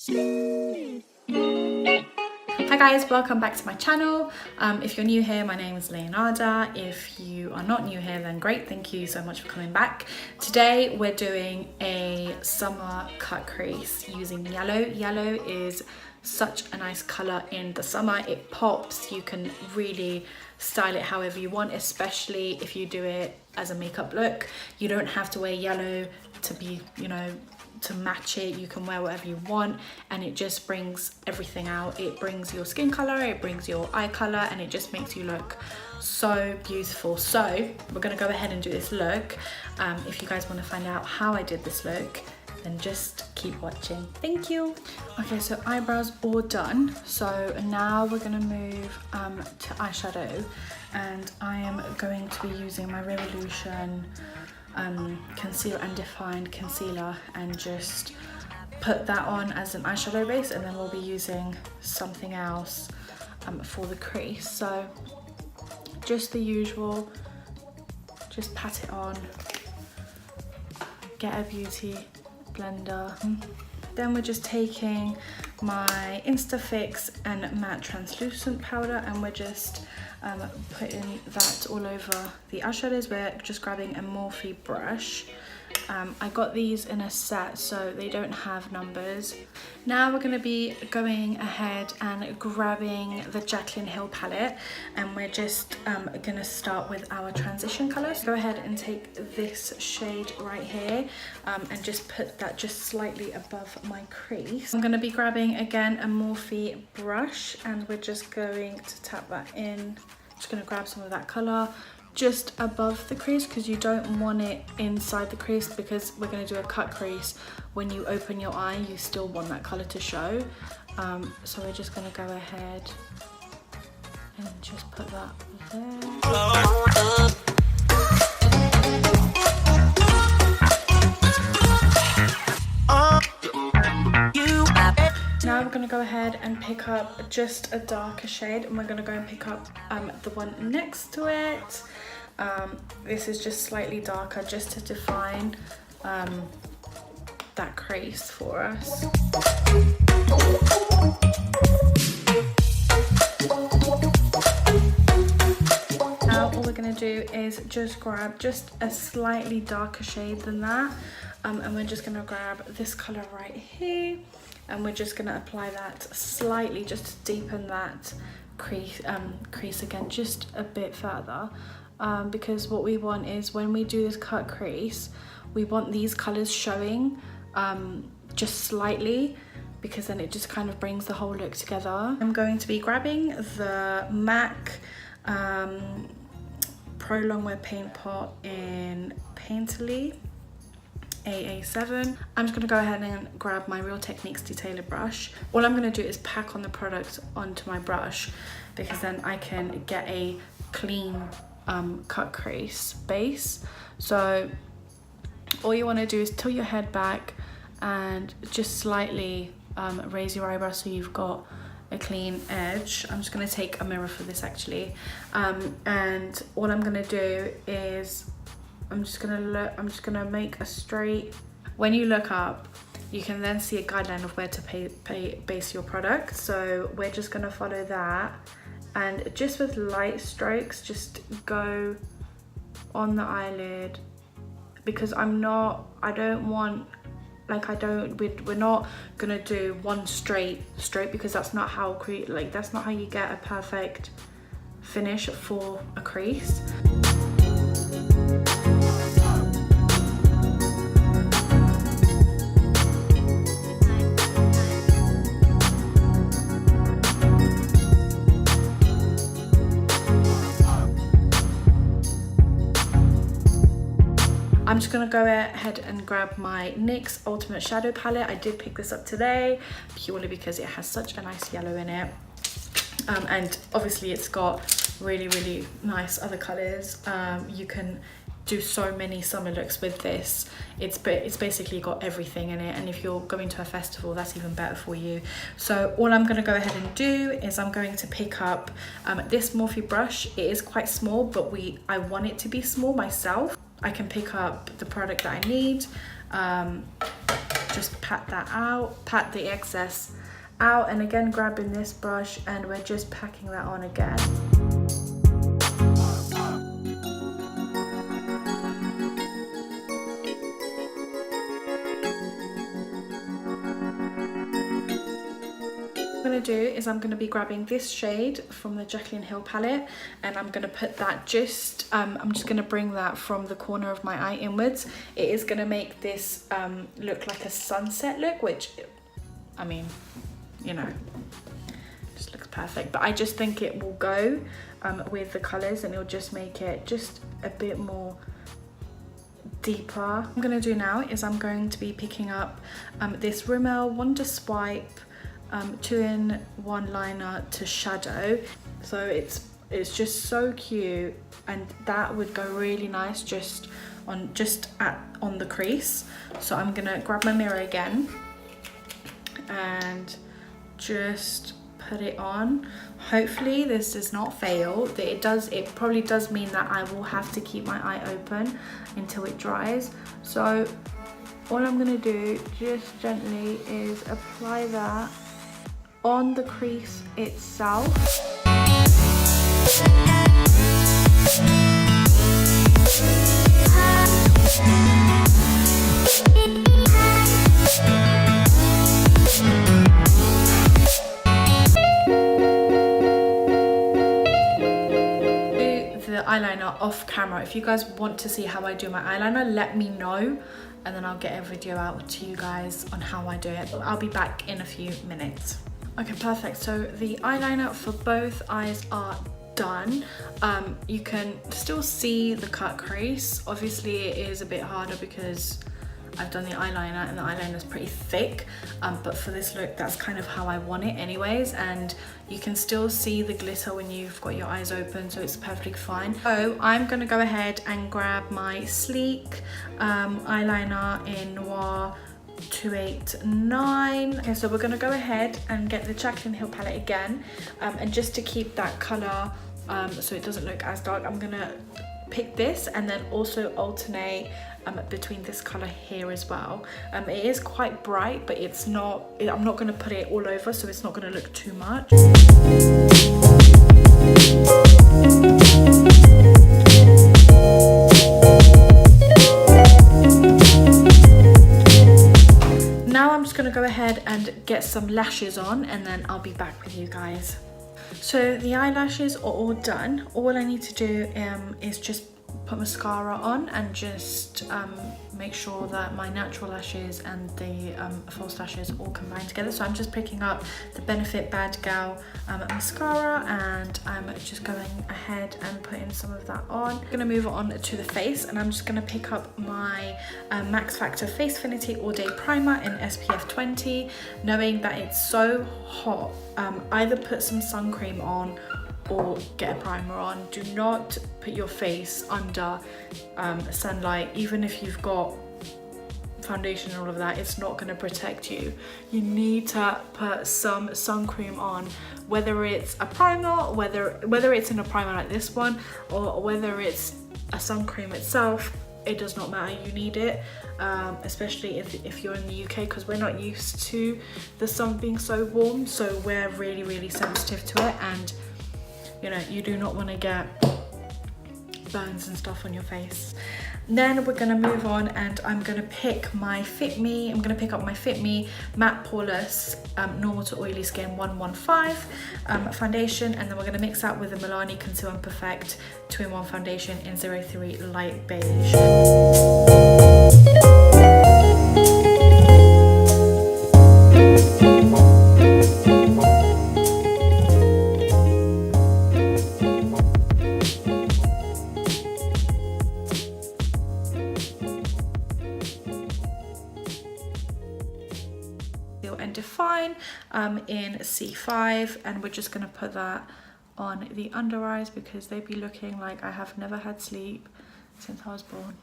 Hi guys, welcome back to my channel. If you're new here, my name is Leonarda. If you are not new here, then great, thank you so much for coming back. Today we're doing a summer cut crease using yellow. Yellow is such a nice color in the summer. It pops. You can really style it however you want, especially if you do it as a makeup look. You don't have to wear yellow to be, to match it. You can wear whatever you want, and it just brings everything out. It brings your skin color, it brings your eye color, and it just makes you look so beautiful. So we're gonna go ahead and do this look. If you guys want to find out how I did this look, then just keep watching. Thank you. Okay, so eyebrows all done. So now we're gonna move to eyeshadow, and I am going to be using my Revolution Conceal and Define concealer and just put that on as an eyeshadow base, and then we'll be using something else for the crease. So just the usual, just pat it on, get a beauty blender. Then we're just taking my Instafix and matte translucent powder, and we're just putting that all over the eyeshadows. We're just grabbing a Morphe brush. I got these in a set, so they don't have numbers. Now we're going to be going ahead and grabbing the Jaclyn Hill palette, and we're just going to start with our transition colors. Go ahead and take this shade right here and just put that just slightly above my crease. I'm going to be grabbing again a Morphe brush, and we're just going to tap that in. Just going to grab some of that color just above the crease, because you don't want it inside the crease, because we're going to do a cut crease. When you open your eye, you still want that color to show. So we're just going to go ahead and just put that there. Now we're going to go ahead and pick up just a darker shade, and we're going to go and pick up the one next to it. This is just slightly darker, just to define that crease for us. Now all we're going to do is just grab just a slightly darker shade than that, and we're just going to grab this color right here, and we're just going to apply that slightly just to deepen that crease again just a bit further, because what we want is, when we do this cut crease, we want these colors showing just slightly, because then it just kind of brings the whole look together. I'm going to be grabbing the MAC Pro Longwear Paint Pot in Painterly AA7. I'm just going to go ahead and grab my Real Techniques detailer brush. All I'm going to do is pack on the product onto my brush, because then I can get a clean cut crease base. So all you want to do is tilt your head back and just slightly raise your eyebrows so you've got a clean edge. I'm just going to take a mirror for this actually, and all I'm going to do is I'm just gonna make a straight. When you look up, you can then see a guideline of where to base your product. So we're just gonna follow that, and just with light strokes, just go on the eyelid, because we're not gonna do one straight stroke, because that's not how that's not how you get a perfect finish for a crease. I'm just gonna go ahead and grab my NYX Ultimate Shadow Palette. I did pick this up today purely because it has such a nice yellow in it. And obviously it's got really, really nice other colors. You can do so many summer looks with this. It's basically got everything in it, and if you're going to a festival, that's even better for you. So all I'm going to go ahead and do is I'm going to pick up this Morphe brush. It is quite small, but I want it to be small myself. I can pick up the product that I need, just pat that out, pat the excess out, and again grabbing this brush and we're just packing that on again. What I'm going to do is I'm going to be grabbing this shade from the Jaclyn Hill palette, and I'm going to put that just, I'm just going to bring that from the corner of my eye inwards. It is going to make this look like a sunset look, which, I mean, you know, just looks perfect. But I just think it will go with the colours, and it'll just make it just a bit more deeper. What I'm going to do now is I'm going to be picking up this Rimmel Wonder Swipe 2-in-1 liner to shadow. So it's just so cute, and that would go really nice just on the crease. So I'm gonna grab my mirror again and just put it on. Hopefully this does not fail. It probably does mean that I will have to keep my eye open until it dries. So all I'm gonna do just gently is apply that on the crease itself. The eyeliner off camera. If you guys want to see how I do my eyeliner, let me know, and then I'll get a video out to you guys on how I do it. I'll be back in a few minutes. Okay, perfect. So the eyeliner for both eyes are done. You can still see the cut crease. Obviously it is a bit harder because I've done the eyeliner and the eyeliner is pretty thick, but for this look that's kind of how I want it anyways, and you can still see the glitter when you've got your eyes open, so it's perfectly fine. So I'm gonna go ahead and grab my Sleek eyeliner in Noir 289. Okay, so we're gonna go ahead and get the Jaclyn Hill palette again, and just to keep that color so it doesn't look as dark, I'm gonna pick this and then also alternate between this color here as well. It is quite bright, but it's not, I'm not gonna put it all over, so it's not gonna look too much. Now I'm just gonna go ahead and get some lashes on, and then I'll be back with you guys. So the eyelashes are all done. All I need to do is just put mascara on and just make sure that my natural lashes and the false lashes all combine together. So I'm just picking up the Benefit Bad Gal mascara, and I'm just going ahead and putting some of that on. I'm gonna move on to the face, and I'm just gonna pick up my Max Factor Face Affinity All Day Primer in SPF 20, knowing that it's so hot. Either put some sun cream on or get a primer on. Do not put your face under sunlight. Even if you've got foundation and all of that, it's not going to protect you. You need to put some sun cream on, whether it's a primer, whether it's in a primer like this one, or whether it's a sun cream itself. It does not matter, you need it, especially if you're in the UK, because we're not used to the sun being so warm, so we're really sensitive to it, and you know, you do not want to get burns and stuff on your face. Then we're going to move on, and I'm going to pick my Fit Me. I'm going to pick up my Fit Me Matte Poreless Normal to Oily Skin 115 foundation, and then we're going to mix that with the Milani Conceal and Perfect 2-in-1 foundation in 03 Light Beige. And define in C5, and we're just going to put that on the under eyes because they be looking like I have never had sleep since I was born.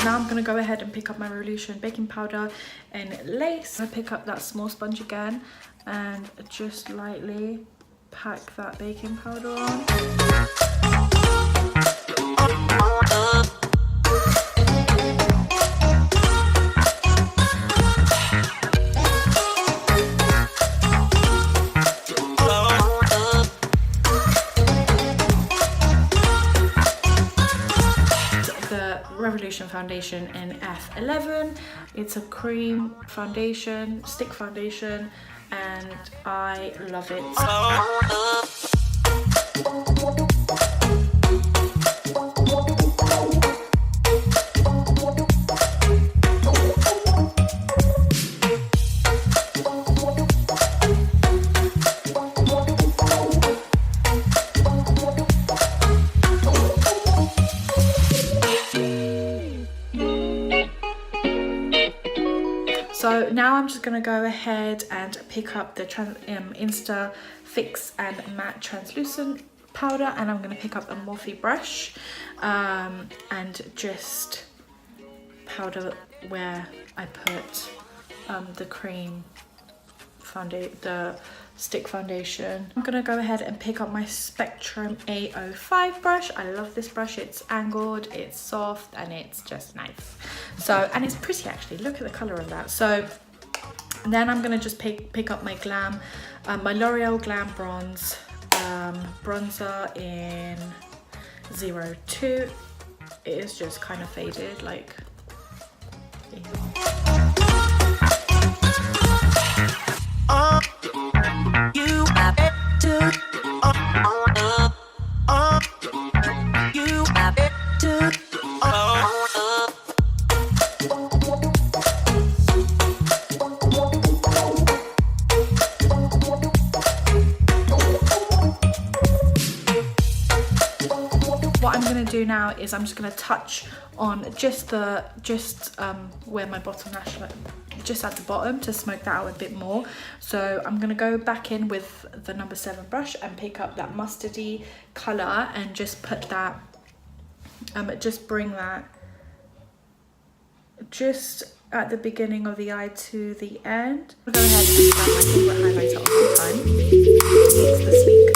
Now I'm going to go ahead and pick up my Revolution baking powder and lace. I pick up that small sponge again and just lightly pack that baking powder on. Revolution foundation in F11. It's a cream foundation, stick foundation, and I love it. So now I'm just going to go ahead and pick up the Insta Fix and Matte Translucent powder, and I'm going to pick up a Morphe brush and just powder where I put the cream foundation, the stick foundation. I'm going to go ahead and pick up my Spectrum A05 brush. I love this brush. It's angled, it's soft, and it's just nice. So, and it's pretty actually. Look at the color of that. So then I'm going to just pick up my Glam, my L'Oreal Glam Bronze bronzer in 02. It is just kind of faded, like, you know. What I'm going to do now is I'm just going to touch on just where my bottom lash, just at the bottom, to smoke that out a bit more. So I'm going to go back in with the number 7 brush and pick up that mustardy colour and just put that, just bring that just at the beginning of the eye to the end. I'll go ahead and grab my favourite highlighter of all time. It's the Sleek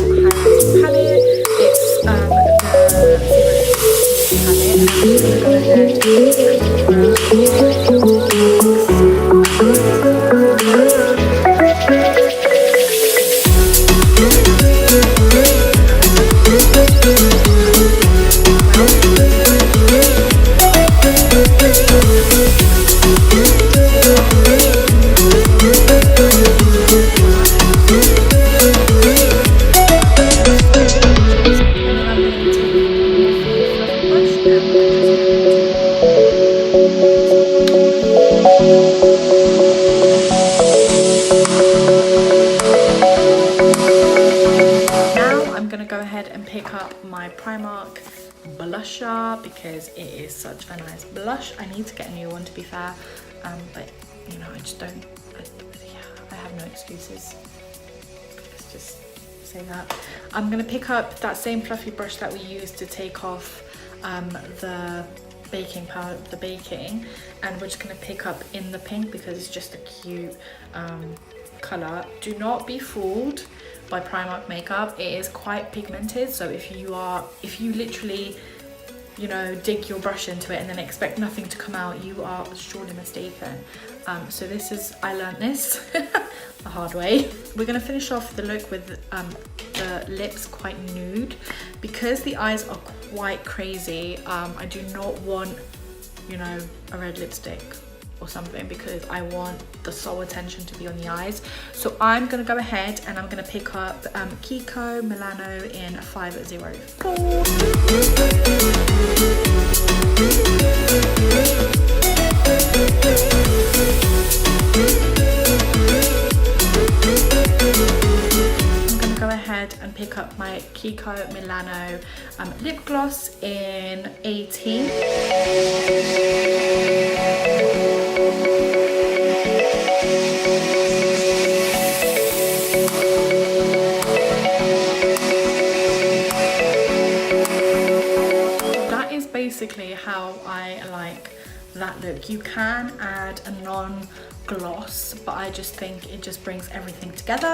highlighting palette. It's the 0 palette, and I'm just going to go ahead blusher because it is such a nice blush. I need to get a new one, to be fair, but you know, I just don't, I have no excuses. Let's just say that. I'm gonna pick up that same fluffy brush that we used to take off the baking powder, the baking, and we're just gonna pick up in the pink because it's just a cute color. Do not be fooled by Primark makeup. It is quite pigmented, so if you literally, you know, dig your brush into it and then expect nothing to come out, you are surely mistaken. So this is, I learned this the hard way. We're gonna finish off the look with the lips quite nude because the eyes are quite crazy. I do not want, you know, a red lipstick or something because I want the sole attention to be on the eyes. So I'm gonna go ahead and I'm gonna pick up Kiko Milano in 504. I'm gonna go ahead and pick up my Kiko Milano lip gloss in 18. basically how I like that look. You can add a non-gloss, but I just think it just brings everything together.